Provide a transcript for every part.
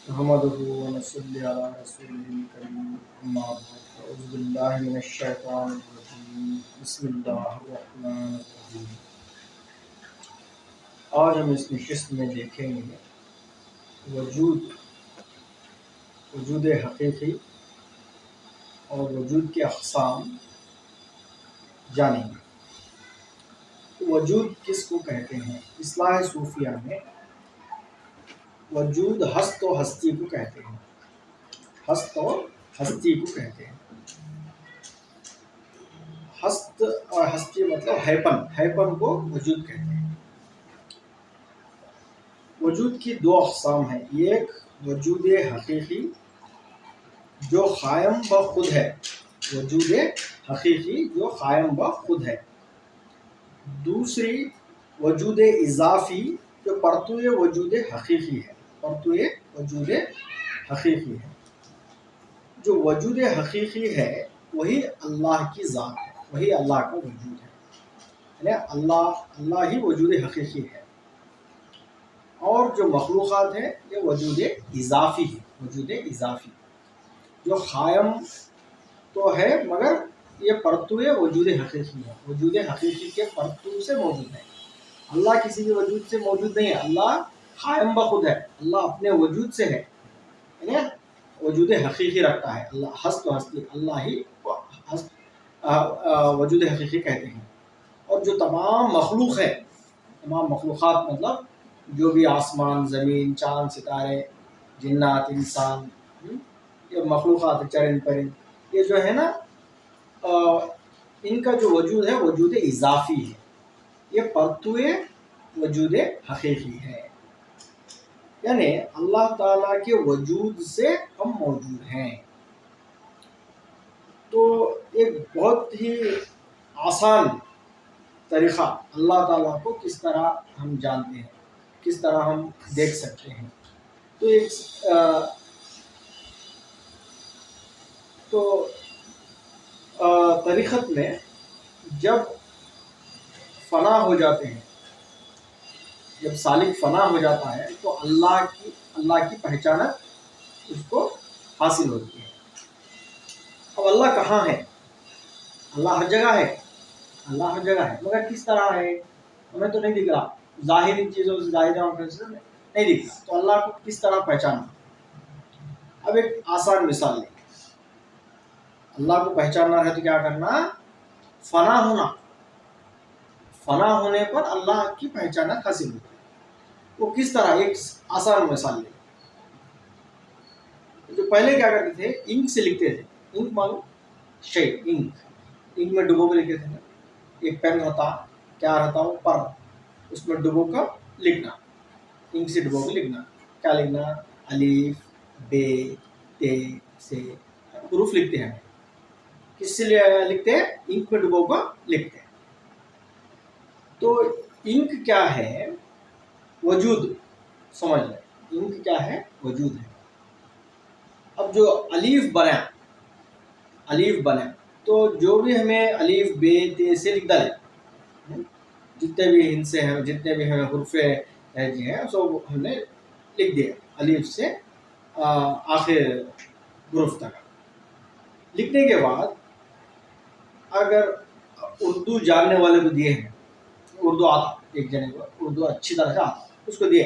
نحمده ونصلي على رسوله الكريم أما بعد أعوذ بالله من الشيطان الرجيم بسم الله الرحمن الرحیم۔ آج ہم اس نشست میں دیکھیں گے وجود حقیقی اور وجود کے اقسام جانیں گے۔ وجود کس کو کہتے ہیں؟ اصطلاح صوفیہ میں وجود ہست و ہستی کو کہتے ہیں۔ ہست و ہستی کو کہتے ہیں۔ ہست اور ہستی مطلب ہیپن کو وجود کہتے ہیں۔ وجود کی دو اقسام ہیں، ایک وجود حقیقی جو قائم بخود ہے، وجود حقیقی جو قائم بخود ہے۔ دوسری وجود اضافی جو پرتو وجود حقیقی ہے، پرتو وجود حقیقی ہے۔ جو وجود حقیقی ہے وہی اللہ کی ذات ہے، وہی اللہ کا وجود ہے، یعنی اللہ ہی وجود حقیقی ہے۔ اور جو مخلوقات ہیں یہ وجود اضافی ہے، وجود اضافی جو قائم تو ہے مگر یہ پرتو وجود حقیقی ہے، وجود حقیقی کے پرتو سے موجود ہے۔ اللہ کسی بھی وجود سے موجود نہیں ہے، اللہ قائم بخود ہے، اللہ اپنے وجود سے ہے، یعنی وجود حقیقی رکھتا ہے۔ اللہ ہست و ہستی، اللہ ہی وجود حقیقی کہتے ہیں۔ اور جو تمام مخلوق ہے، تمام مخلوقات مطلب جو بھی آسمان، زمین، چاند، ستارے، جنات، انسان، یہ مخلوقات، چرند پرند، یہ جو ہے نا ان کا جو وجود ہے وجود اضافی ہے، یہ پرتو وجود حقیقی ہے، یعنی اللہ تعالیٰ کے وجود سے ہم موجود ہیں۔ تو ایک بہت ہی آسان طریقہ اللہ تعالیٰ کو کس طرح ہم جانتے ہیں، کس طرح ہم دیکھ سکتے ہیں، تو طریقت میں جب فنا ہو جاتے ہیں، جب سالک فنا ہو جاتا ہے تو اللہ کی پہچانت اس کو حاصل ہوتی ہے۔ اب اللہ کہاں ہے؟ اللہ ہر جگہ ہے، اللہ ہر جگہ ہے، مگر کس طرح ہے ہمیں تو نہیں دکھ رہا، ظاہری چیزوں سے ظاہر نہیں دکھ رہا، تو اللہ کو کس طرح پہچانا؟ اب ایک آسان مثال لیں، اللہ کو پہچاننا ہے تو کیا کرنا؟ فنا ہونا، فنا ہونے پر اللہ کی پہچانت حاصل ہوتی ہے۔ وہ کس طرح؟ ایک آسان مثال لیں، جو پہلے کیا کرتے تھے، انک سے لکھتے تھے، انک معلوم انک میں ڈبو کے لکھتے تھے، ایک پین ہوتا، کیا رہتا وہ پر، اس میں ڈبو کر لکھنا، انک سے ڈبو کے لکھنا، کیا لکھنا؟ الف، بے، تے، سے، حروف لکھتے ہیں۔ کس سے لکھتے ہیں؟ انک میں ڈبو کر لکھتے ہیں۔ تو انک کیا ہے؟ وجود، سمجھ لیں، انک کیا ہے؟ وجود ہے۔ اب جو الف بنا تو جو بھی ہمیں الف، بے، تے سے لکھ ڈالے، جتنے بھی ہند سے ہیں، جتنے بھی ہمیں حروف ہیں سب ہم نے لکھ دیا، الف سے آخر حروف تک۔ لکھنے کے بعد اگر اردو جاننے والے کو دیے ہیں، اردو آتا، ایک جنے کو اردو اچھی طرح سے آتا، اس کو دیے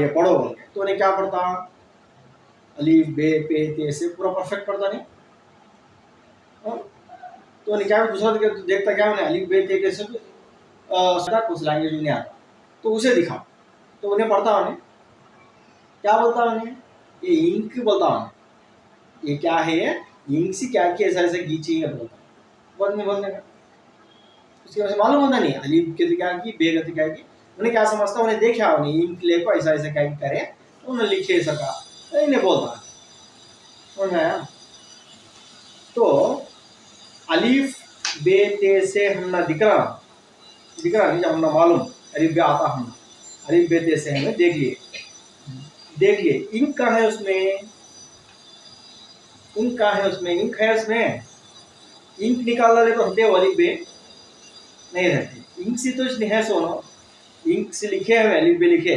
یہ پڑھو بول کے، تو انہیں کیا پڑھتا؟ الف، بے، پے، تے سے پورا پرفیکٹ پڑھتا نہیں، تو انہیں کیا دوسرا دیکھتا، کیا انہیں الف، بے، تے سے کچھ لینگویج نہیں آتا، تو اسے دکھا، تو انہیں پڑھتا، انہیں کیا بولتا؟ انہیں یہ انک بولتا، انہیں یہ کیا ہے؟ یہ انک سے کیا کیا ایسا ایسا گیچی ہے بولتا، بولنے کا اس کی وجہ سے معلوم ہوتا نہیں، الف کے کیا کی، بے کے کیا کی، انہیں کیا سمجھتا؟ انہیں دیکھا، انہیں انک لے کو ایسا ایسا کیا کرے، انہیں لکھے سکا، انہیں بولتا، سمجھ میں آیا؟ تو الف، بے، تے سے ہم نہ دکھ رہا نہیں، جب ہم نہ معلوم الف بے آتا، ہم الف، بے، تے سے ہمیں دیکھ لیے انک کہاں ہے؟ اس میں انک کہاں ہے؟ اس میں انک ہے، اس میں انک نکالنا دے تو ہم دے الف، بے نہیں رہتے، انک سے تو اس نے ہے سونا، انک سے لکھے ہیں الف، بے لکھے،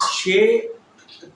6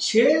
6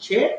6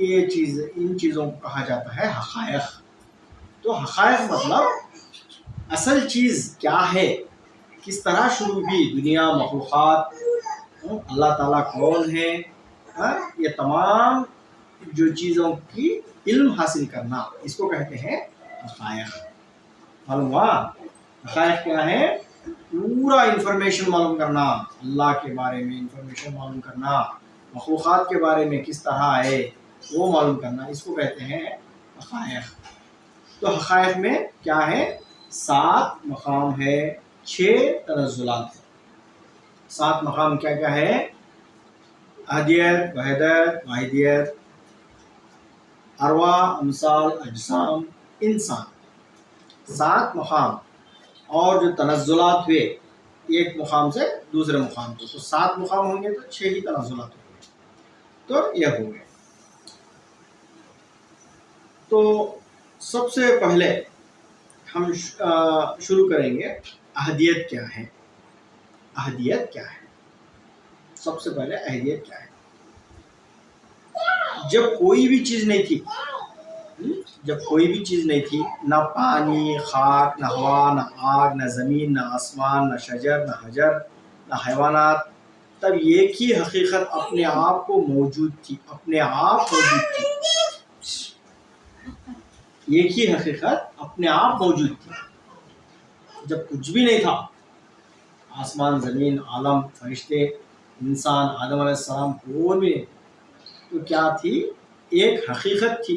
یہ چیز ان چیزوں کو کہا جاتا ہے حقائق. تو حقائق مطلب اصل چیز کیا ہے، کس طرح شروع ہوئی دنیا، مخلوقات، اللہ تعالیٰ کون ہے، یہ تمام جو چیزوں کی علم حاصل کرنا، اس کو کہتے ہیں حقائق. معلوم ہوا حقائق کیا ہے؟ پورا انفارمیشن معلوم کرنا، اللہ کے بارے میں انفارمیشن معلوم کرنا، مخلوقات کے بارے میں کس طرح ہے وہ معلوم کرنا، اس کو کہتے ہیں حقائق. تو حقائق میں کیا ہے؟ 7 مقام ہے، 6 تنزلات ہیں. 7 مقام کیا کیا ہے؟ احدیت، وحدت، واحدیت، ارواح، امثال، اجسام، انسان. 7 مقام. اور جو تنزلات ہوئے ایک مقام سے دوسرے مقام کو، تو 7 مقام ہوں گے تو 6 ہی تنزلات ہوں گے. تو یہ ہو گئے. تو سب سے پہلے ہم شروع کریں گے احدیت کیا ہے. احدیت کیا ہے؟ سب سے پہلے احدیت کیا ہے؟ جب کوئی بھی چیز نہیں تھی، جب کوئی بھی چیز نہیں تھی، نہ پانی، خاک، نہ ہوا، نہ آگ، نہ زمین، نہ آسمان، نہ شجر، نہ حجر، نہ حیوانات، تب ایک ہی حقیقت اپنے آپ کو موجود تھی، اپنے آپ موجود تھی. ایک ہی حقیقت اپنے آپ موجود تھی جب کچھ بھی نہیں تھا. آسمان، زمین، عالم، فرشتے، انسان، آدم علیہ السلام، کوئی بھی نہیں. تو کیا تھی؟ ایک حقیقت تھی،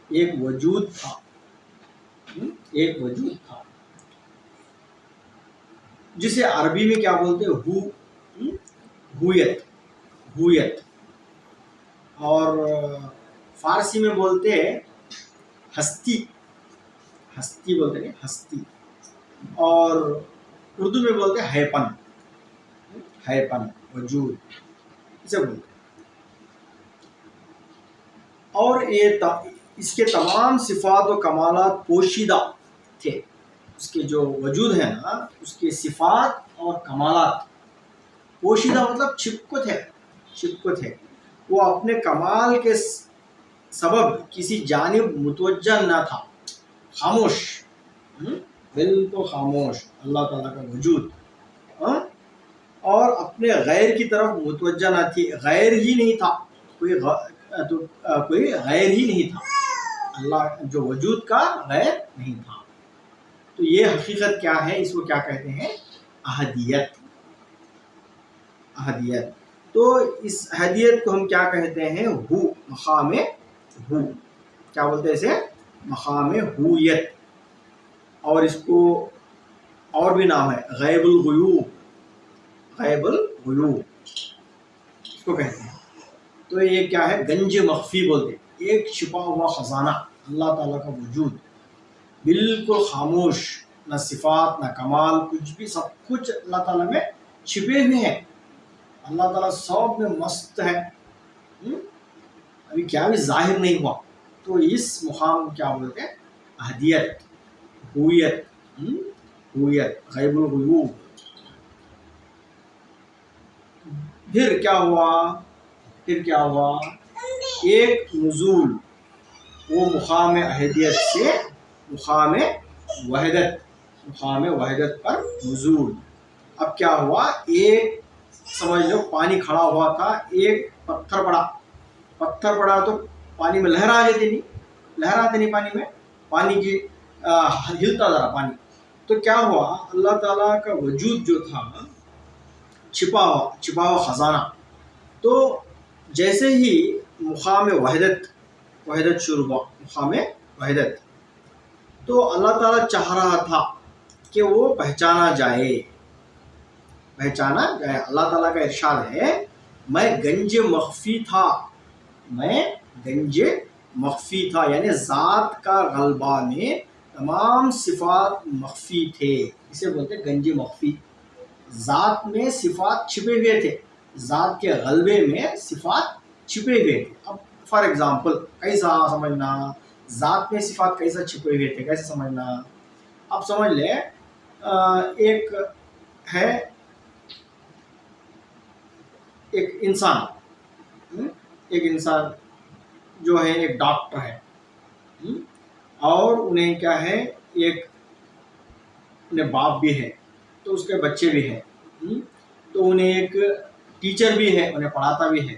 ایک وجود تھا، ایک وجود تھا جسے عربی میں کیا بولتے ہیں؟ ہویت. ہویت. اور فارسی میں بولتے ہیں ہستی. ہستی بولتے ہیں، ہستی. اور اردو میں بولتے ہیں ہیپن. ہیپن وجود اسے بولتے ہیں. اور یہ اس کے تمام صفات و کمالات پوشیدہ تھے. اس کے جو وجود ہے نا، اس کے صفات اور کمالات پوشیدہ مطلب چھپکت ہے، چھپکت ہے. وہ اپنے کمال کے سبب کسی جانب متوجہ نہ تھا. خاموش، بالکل خاموش اللہ تعالیٰ کا وجود. اور اپنے غیر کی طرف متوجہ نہ تھی. غیر ہی نہیں تھا، کوئی غیر ہی نہیں تھا. اللہ جو وجود کا غیر نہیں تھا. تو یہ حقیقت کیا ہے؟ اس کو کیا کہتے ہیں؟ احدیت. احدیت. تو اس احدیت کو ہم کیا کہتے ہیں؟ ہو، مقام ہو. کیا بولتے ہیں اسے؟ مقام ہویت. اور اس کو اور بھی نام ہے غیب الغیوب. غیب الغیوب اس کو کہتے ہیں. تو یہ کیا ہے؟ گنج مخفی بولتے ہیں. ایک چھپا ہوا خزانہ، اللہ تعالیٰ کا وجود بالکل خاموش، نہ صفات نہ کمال، کچھ بھی، سب کچھ اللہ تعالیٰ میں چھپے ہوئے ہیں. اللہ تعالیٰ سب میں مست ہے، ابھی کیا بھی ظاہر نہیں ہوا. تو اس مقام کو کیا بولتے ہیں؟ احدیت، ہویت. ہویت، غیب الغیوب. پھر کیا ہوا؟ پھر کیا ہوا؟ ایک نزول، وہ مقام احدیت سے مقام وحدت، مقام وحدت پر نزول. اب کیا ہوا؟ ایک سمجھ لو پانی کھڑا ہوا تھا، ایک پتھر پڑا. پتھر پڑا تو پانی میں لہر آ جاتی نہیں، لہر آتی نہیں پانی میں، پانی کی ہلتا ذرا پانی. تو کیا ہوا؟ اللہ تعالیٰ کا وجود جو تھا چھپا ہوا خزانہ. تو جیسے ہی مقام وحدت شروع ہوا، مقام وحدت، تو اللہ تعالیٰ چاہ رہا تھا کہ وہ پہچانا جائے. پہچانا جائے. اللہ تعالیٰ کا ارشاد ہے میں گنج مخفی تھا. میں گنج مخفی تھا، یعنی ذات کا غلبہ میں تمام صفات مخفی تھے. اسے بولتے ہیں گنج مخفی. ذات میں صفات چھپے ہوئے تھے، ذات کے غلبے میں صفات چھپے ہوئے تھے. اب فار ایگزامپل کیسا سمجھنا؟ ذات میں صفات کیسا چھپے ہوئے تھے، کیسے سمجھنا؟ اب سمجھ لیں ایک ہے، ایک انسان جو ہے ایک ڈاکٹر ہے اور انہیں کیا ہے ایک انہیں باپ بھی ہے تو اس کے بچے بھی ہیں تو انہیں ایک ٹیچر بھی ہے انہیں پڑھاتا بھی ہے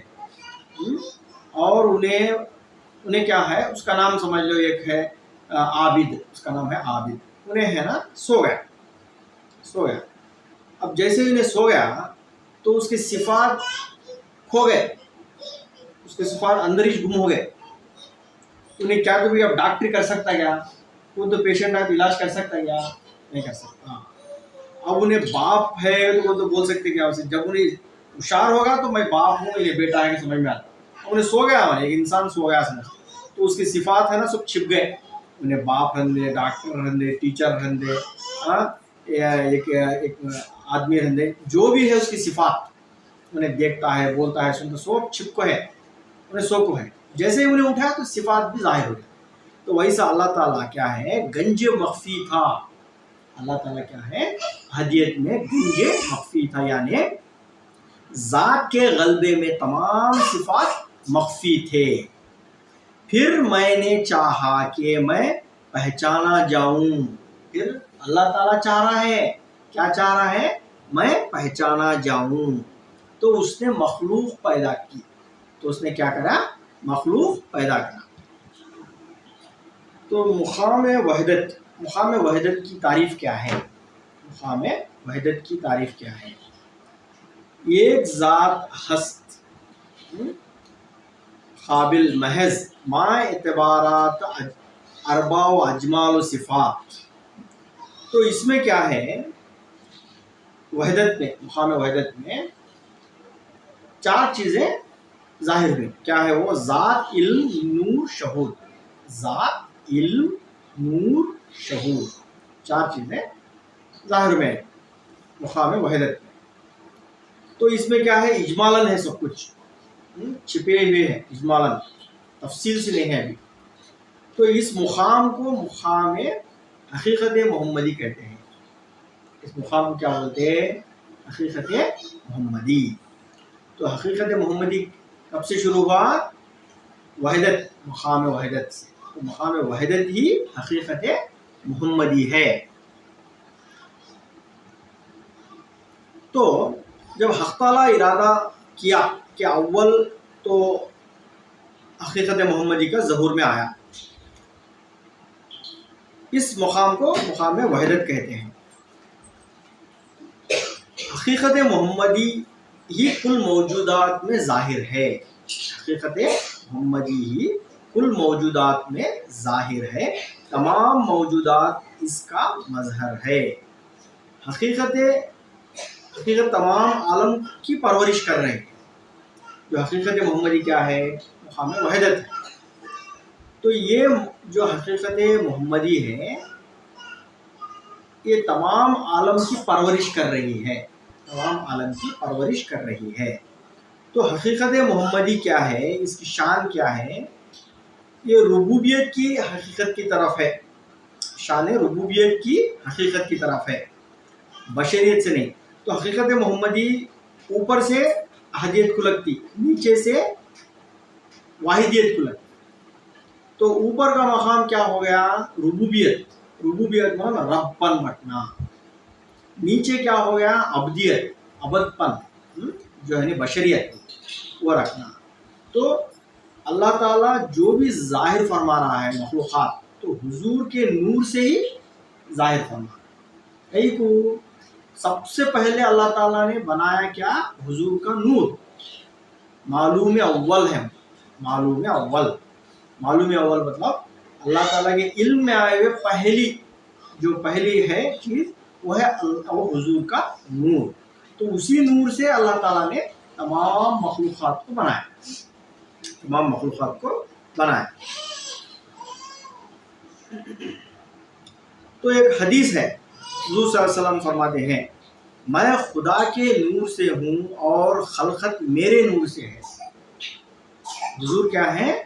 اور انہیں کیا ہے اس کا نام سمجھ لو ایک ہے عابد اس کا نام ہے عابد انہیں ہے نا سو گیا اب جیسے انہیں سو گیا تو اس کی صفات کھو گئے اس کے صفات اندر ہی گم ہو گئے انہیں کیا کبھی اب ڈاکٹری کر سکتا کیا خود پیشنٹ ہے تو علاج کر سکتا کیا نہیں کر سکتا اب انہیں باپ ہے تو وہ تو بول سکتے کیا اسے جب انہیں ہوشیار ہوگا تو میں باپ ہوں یہ بیٹا ہے کہ سمجھ میں آتا انہیں سو گیا ایک انسان سو گیا سمجھ تو اس کی صفات ہے نا سب چھپ گئے انہیں باپ رہندے ڈاکٹر رہندے ٹیچر رہندے ایک آدمی رہندے جو بھی ہے اس کی صفات انہیں دیکھتا ہے بولتا ہے سنتا سب چھپ کو ہے انہیں سو کو ہے جیسے ہی انہیں اٹھایا تو صفات بھی ظاہر ہو گئی تو ویسا اللہ تعالیٰ کیا ہے گنج مخفی تھا اللہ تعالیٰ کیا ہے احدیت میں گنج مخفی تھا یعنی ذات کے غلبے میں تمام صفات مخفی تھے پھر میں نے چاہا کہ میں پہچانا جاؤں پھر اللہ تعالیٰ چاہ رہا ہے کیا چاہ رہا ہے میں پہچانا جاؤں تو اس نے مخلوق پیدا کی تو اس نے کیا کرا مخلوق پیدا کرا تو مقام وحدت کی تعریف کیا ہے مقام وحدت کی تعریف کیا ہے ایک ذات ہست قابل محض ما اعتبارات اربع و اجمال و صفات تو اس میں کیا ہے وحدت میں مقام وحدت میں چار چیزیں ظاہر ہوئی کیا ہے وہ ذات علم نور شہود ذات علم نور شہود چار چیزیں ظاہر میں مقام وحدت میں تو اس میں کیا ہے اجمالاً ہے سب کچھ چھپے ہوئے ہیں اجمالاً تفصیل سے نہیں ہے ابھی تو اس مقام کو مقام حقیقت محمدی کہتے ہیں اس مقام کو کیا بولتے ہیں حقیقت محمدی تو حقیقت محمدی کب سے شروع ہوا وحدت مقام وحدت سے تو مقام وحدت ہی حقیقت محمدی ہے تو جب حق تعالیٰ ارادہ کیا کہ اول تو حقیقت محمدی کا ظہور میں آیا اس مقام کو مقام وحدت کہتے ہیں حقیقت محمدی ہی کل موجودات میں ظاہر ہے حقیقت محمدی ہی کل موجودات میں ظاہر ہے تمام موجودات اس کا مظہر ہے حقیقت تمام عالم کی پرورش کر رہے ہیں جو حقیقت محمدی کیا ہے مقام وحدت ہے تو یہ جو حقیقت محمدی ہے یہ تمام عالم کی پرورش کر رہی ہے تمام عالم کی پرورش کر رہی ہے تو حقیقت محمدی کیا ہے اس کی شان کیا ہے یہ ربوبیت کی حقیقت کی طرف ہے شان ربوبیت کی حقیقت کی طرف ہے بشریت سے نہیں تو حقیقت محمدی اوپر سے احدیت کو لگتی نیچے سے واحدیت کو لگتی تو اوپر کا مقام کیا ہو گیا ربوبیت مانا رب پن بٹنا نیچے کیا ہو گیا عبدیت عبد پن جو ہے بشریت وہ رکھنا تو اللہ تعالیٰ جو بھی ظاہر فرما رہا ہے مخلوقات تو حضور کے نور سے ہی ظاہر فرما رہا ہے کو سب سے پہلے اللہ تعالیٰ نے بنایا کیا حضور کا نور معلوم اول ہے معلوم اول مطلب اللہ تعالیٰ کے علم میں آئے ہوئے پہلی ہے چیز وہ ہے وہ حضور کا نور تو اسی نور سے اللہ تعالیٰ نے تمام مخلوقات کو بنایا تو ایک حدیث ہے حضور صلی اللہ علیہ وسلم فرماتے ہیں میں خدا کے نور سے ہوں اور خلقت میرے نور سے ہے حضور کیا ہے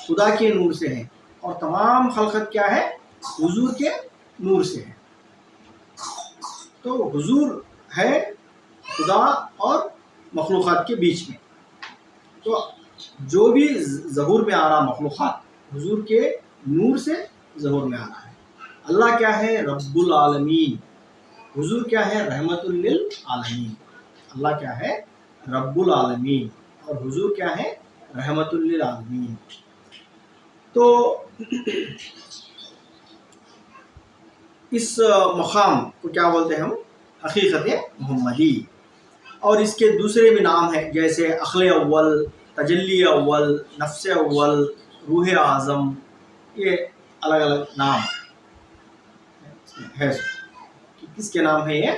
خدا کے نور سے ہے اور تمام خلقت کیا ہے حضور کے نور سے ہے تو حضور ہے خدا اور مخلوقات کے بیچ میں تو جو بھی ظہور میں آ رہا مخلوقات حضور کے نور سے ظہور میں آ رہا ہے. اللہ کیا ہے؟ رب العالمین. حضور کیا ہے؟ رحمت للعالمین. اللہ کیا ہے؟ رب العالمین اور حضور کیا ہے؟ رحمت للعالمین. تو اس مقام کو کیا بولتے ہیں ہم؟ حقیقت محمدی. اور اس کے دوسرے بھی نام ہیں جیسے عقل اول، تجلی اول، نفس اول، روح اعظم. یہ الگ الگ نام ہے. کس کے نام ہے؟ یہ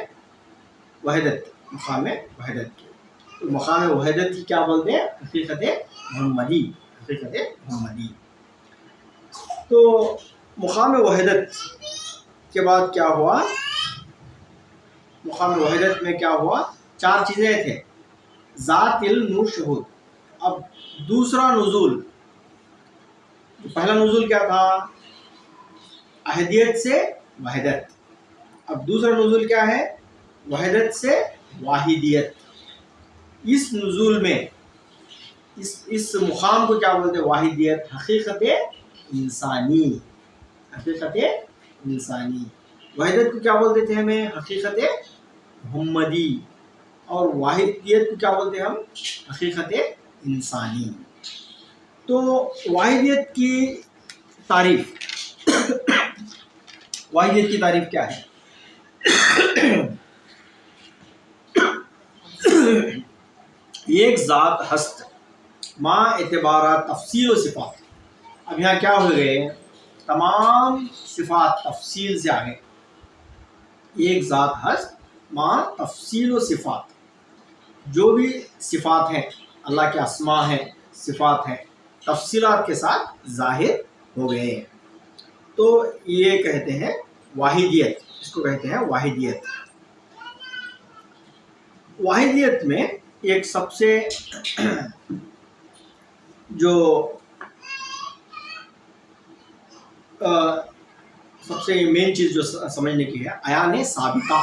وحدت، مقام وحدت کے. مقام وحدت کی کیا بولتے ہیں؟ حقیقت محمدی. حقیقت محمدی. تو مقام وحدت کے بعد کیا ہوا؟ مقام وحدت میں کیا ہوا؟ 4 چیزیں تھے: ذات، علم، نور، شہود. اب دوسرا نزول، پہلا نزول کیا تھا؟ احدیت سے وحدت. اب دوسرا نزول کیا ہے؟ وحدت سے واحدیت. اس نزول میں اس مقام کو کیا بولتے ہیں؟ واحدیت. حقیقت انسانی. حقیقت انسانی. وحدت کو کیا بولتے تھے ہمیں؟ حقیقت محمدی. اور واحدیت کو کیا بولتے ہیں ہم؟ حقیقت انسانی. تو واحدیت کی تعریف، واحدیت کی تعریف کیا ہے؟ ایک ذات ہست ماں اعتبارات تفصیل و صفات. اب یہاں کیا ہو گئے؟ تمام صفات تفصیل سے آگے. ایک ذات ہست ماں تفصیل و صفات. جو بھی صفات ہیں اللہ کے اسماء ہیں، صفات ہیں، تفصیلات کے ساتھ ظاہر ہو گئے. تو یہ کہتے ہیں واحدیت. اس کو کہتے ہیں واحدیت. واحدیت میں ایک سب سے جو سب سے مین چیز جو سمجھنے کی ہے، عیان ثابتہ.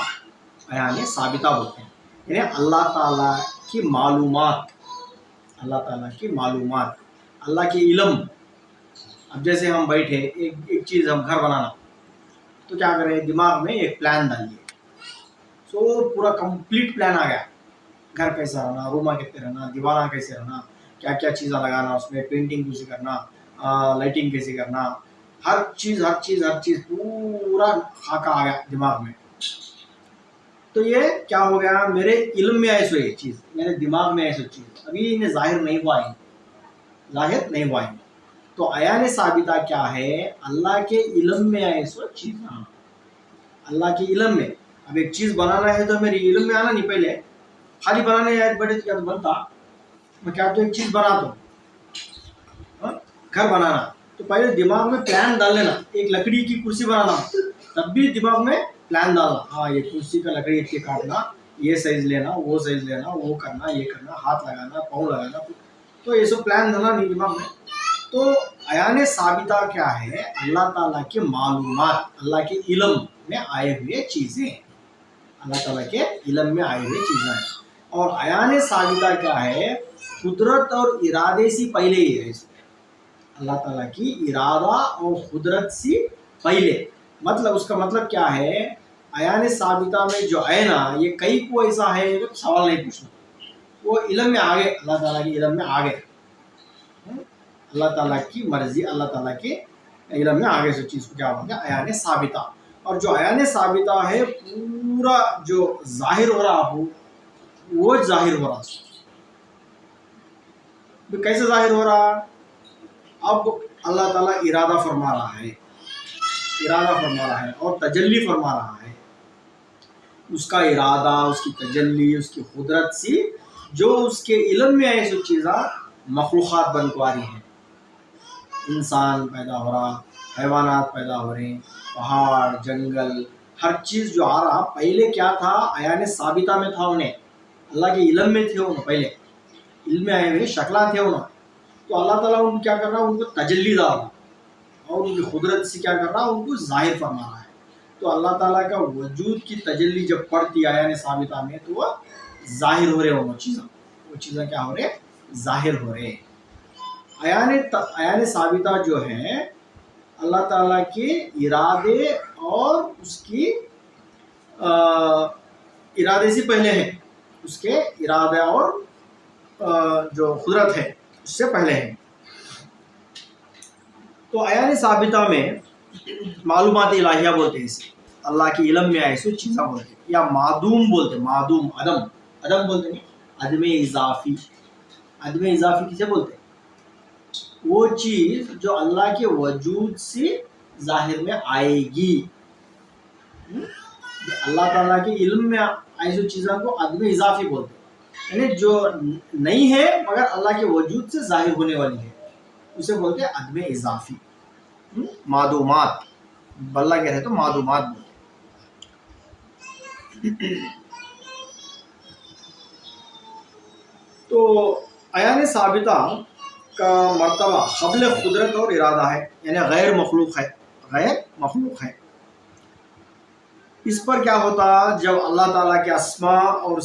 عیان ثابتہ بولتے ہیں، یعنی اللہ تعالیٰ کی معلومات. اللہ تعالیٰ کی معلومات، اللہ کے علم. اب جیسے ہم بیٹھے ایک چیز، ہم گھر بنانا، تو کیا کریں؟ دماغ میں ایک پلان ڈالیے. سو پورا کمپلیٹ پلان آ گیا. گھر کیسا رہنا، روما کتنے رہنا، دیوارہ کیسے رہنا، کیا کیا چیزیں لگانا اس میں، پینٹنگ کیسے کرنا، لائٹنگ کیسے کرنا، ہر چیز پورا خاکہ آ گیا دماغ میں. تو یہ کیا ہو گیا؟ میرے علم میں آئے سو یہ چیز، میرے دماغ میں آئے سو چیز، ابھی انہیں ظاہر نہیں ہوا ہے. ظاہر نہیں ہوا ہے. تو عیان ثابتہ کیا ہے؟ اللہ کے علم میں آئے سو چیز. اللہ کے علم میں. اب ایک چیز بنانا ہے تو میرے علم میں آنا نہیں. پہلے خالی بنانے آئے بیٹھے تو کیا تو بنتا؟ میں کیا تو ایک چیز بنا دوں، گھر بنانا تو پہلے دماغ میں پلان ڈال لینا. ایک لکڑی کی کرسی بنانا، تب بھی دماغ میں پلان ڈالنا. ہاں یہ کرسی کا لکڑی اتنے کاٹنا، یہ سائز لینا، وہ سائز لینا، وہ کرنا، یہ کرنا، ہاتھ لگانا، پاؤں لگانا. تو یہ سب پلان ڈالنا نہیں دماغ میں. تو عیان ثابتہ کیا ہے؟ اللہ تعالیٰ کے معلومات، اللہ کے علم میں آئے ہوئے چیزیں. اللہ تعالیٰ کے علم میں آئے ہوئے چیزیں ہیں. اور عیان ثابتہ کیا ہے؟ قدرت اور ارادے سے پہلے ہی ہے. اللہ تعالیٰ کی ارادہ اور قدرت سے پہلے. مطلب اس کا مطلب کیا ہے؟ عیان ثابتہ میں جو ہے نا، یہ کئی کو ایسا ہے جو سوال نہیں پوچھنا، وہ علم میں آگے، اللہ تعالیٰ کے علم میں آگے. اللہ تعالیٰ کی مرضی، اللہ تعالیٰ کے علم میں آگے سے چیز کو کیا بولتے ہیں؟ عیان ثابتہ. اور جو عیان ثابتہ ہے پورا جو ظاہر ہو رہا ہو، وہ ظاہر ہو رہا. کیسے ظاہر ہو رہا؟ اب اللہ تعالیٰ ارادہ فرما رہا ہے، ارادہ فرما رہا ہے اور تجلی فرما رہا ہے. اس کا ارادہ، اس کی تجلی، اس کی قدرت سے جو اس کے علم میں ایسی چیزاں مخلوقات بن کو آ رہی ہیں. انسان پیدا ہو رہا، حیوانات پیدا ہو رہے ہیں، پہاڑ، جنگل، ہر چیز جو آ رہا پہلے کیا تھا؟ عیان ثابتہ میں تھا. انہیں اللہ کے علم میں تھے، انہیں پہلے علم میں آئے ہوئے شکلیں تھے انہیں. تو اللہ تعالیٰ ان کو کیا کر رہا؟ ان کو تجلی ڈال رہا اور ان کی قدرت سے کیا کر رہا؟ ان کو ظاہر فرما رہا ہے. تو اللہ تعالیٰ کا وجود کی تجلی جب پڑتی عیان ثابتہ میں، تو وہ ظاہر ہو رہے. وہ چیزیں کیا ہو رہے؟ ظاہر ہو رہے. عیان ثابتہ جو ہے اللہ تعالیٰ کے ارادے اور اس کی ارادے سے پہلے ہے، اس کے ارادہ اور جو قدرت ہے اس سے پہلے ہے. تو عیان ثابتہ میں معلومات الہیہ بولتے ہیں اسے، اللہ کے علم میں ایسے چیزاں بولتے ہیں، یا معدوم بولتے ہیں، معدوم عدم بولتے ہیں، عدم اضافی. عدم اضافی کسے بولتے ہیں؟ وہ چیز جو اللہ کے وجود سے ظاہر میں آئے گی. اللہ تعالیٰ کے علم میں ایسے چیزوں کو عدم اضافی بولتے ہیں، یعنی جو نہیں ہے مگر اللہ کے وجود سے ظاہر ہونے والی ہے، اسے بولتے ہیں عدم اضافی. معدومات بلّہ کہہ رہے تو معدومات بولتے ہیں. تو عیان ثابتہ کا مرتبہ قبل قدرت اور ارادہ ہے، یعنی غیر مخلوق ہے. اس پر کیا ہوتا؟ جب اللہ تعالیٰ کے اسماء و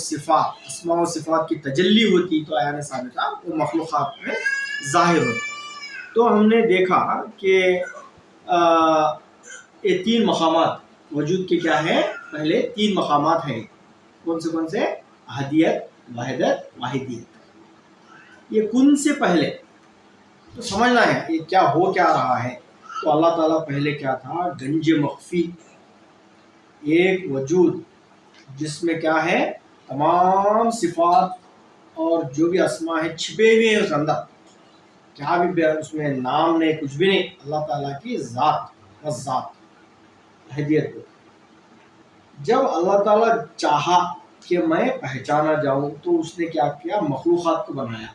صفات کی تجلی ہوتی تو عیان ثابتہ وہ مخلوقات میں ظاہر ہوتی. تو ہم نے دیکھا کہ یہ 3 مقامات وجود کے کیا ہیں؟ پہلے 3 مقامات ہیں. کون سے؟ احدیت، وحدت، واحدیت. یہ کن سے پہلے تو سمجھنا ہے یہ کیا ہو کیا رہا ہے. تو اللہ تعالیٰ پہلے کیا تھا؟ گنج مخفی، ایک وجود جس میں کیا ہے؟ تمام صفات اور جو بھی اسماء ہیں چھپے ہوئے ہیں اس اندر، کیا بھی اس میں نام نہیں، کچھ بھی نہیں. اللہ تعالیٰ کی ذات احدیت کو جب اللہ تعالیٰ چاہا کہ میں پہچانا جاؤں تو اس نے کیا کیا؟ مخلوقات کو بنایا.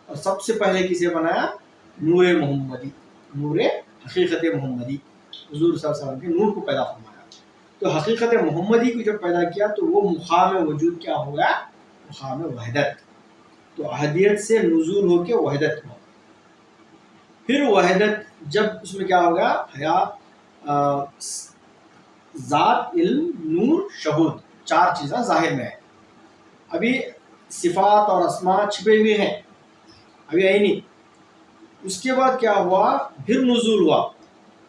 اور سب سے پہلے کسے بنایا؟ نور محمدی، نور حقیقت محمدی، حضور صلی اللہ علیہ وسلم کے نور کو پیدا فرمایا. تو حقیقت محمدی کو جب پیدا کیا تو وہ مقام وجود کیا ہو گیا؟ مقام وحدت. تو احدیت سے نزول ہو کے وحدت ہوا. پھر وحدت جب اس میں کیا ہوگا؟ حیات، ذات، علم، نور، شہود، 4 چیزیں ظاہر میں ہیں. ابھی صفات اور اسماء چھپے ہوئے ہیں، ابھی آئی نہیں. اس کے بعد کیا ہوا؟ پھر نزول ہوا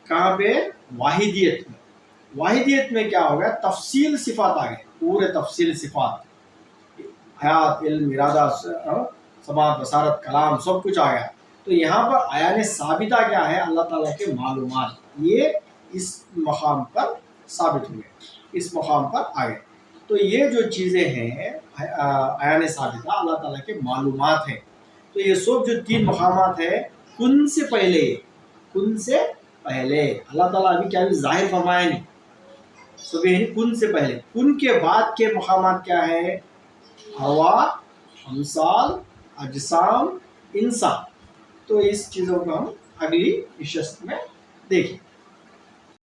کہاں پہ؟ واحدیت میں. واحدیت میں کیا ہو گیا؟ تفصیل صفات آ گئے، پورے تفصیل صفات، حیات، علم، ارادہ، سماعت، بصارت، کلام، سب کچھ آ گیا. تو یہاں پر عیان ثابتہ کیا ہے؟ اللہ تعالیٰ کے معلومات، یہ اس مقام پر ثابت ہوئے، اس مقام پر آئے. تو یہ جو چیزیں ہیں عیان ثابتہ اللہ تعالیٰ کے معلومات ہیں. تو یہ سب جو 3 مقامات ہیں کن سے پہلے اللہ تعالیٰ ابھی کیا بھی ظاہر فرمایا نہیں، سب کن سے پہلے. کن کے بعد کے مقامات کیا ہے؟ ارواح، امثال، اجسام، انسان. تو اس چیزوں کو ہم اگلی نشست میں دیکھیں.